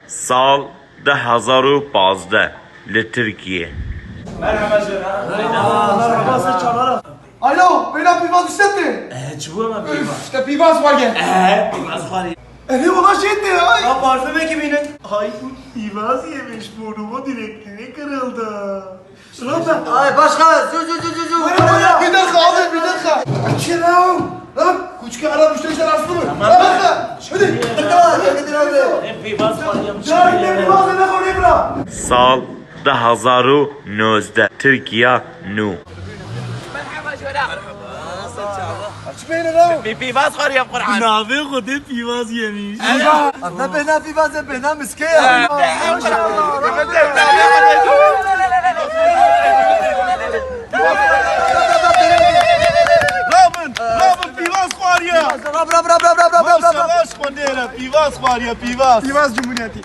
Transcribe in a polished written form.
سال 2015 لترکیه. Alo, beyler pivaz işletti. Çubuğu ama bir var. İşte pivaz var gel. Biraz var ya. Ne ulan şey etti ya. Ya parfüm ekibinin. Ay İvaz yemiş burnumu direkleri kırıldı. Şurada. Ay başka. Şu. Bir dakika abi, bir dakika. Şey lan. Lan, küçük ara müşteri şarası mı? Tamam. Hadi. Nedir abi? Hep İvaz var ya. Ya ne pivaz ne konuyu bırak. سال 2019 ترکیه نو. Açmayın lan. Bir İvaz var ya Kur'an. Ne yapıyor kutu İvaz yemiş. Anne bena pivaz bena miske ya. Lan pivaz var ya. Rab. Pivaz Cumhuriyeti.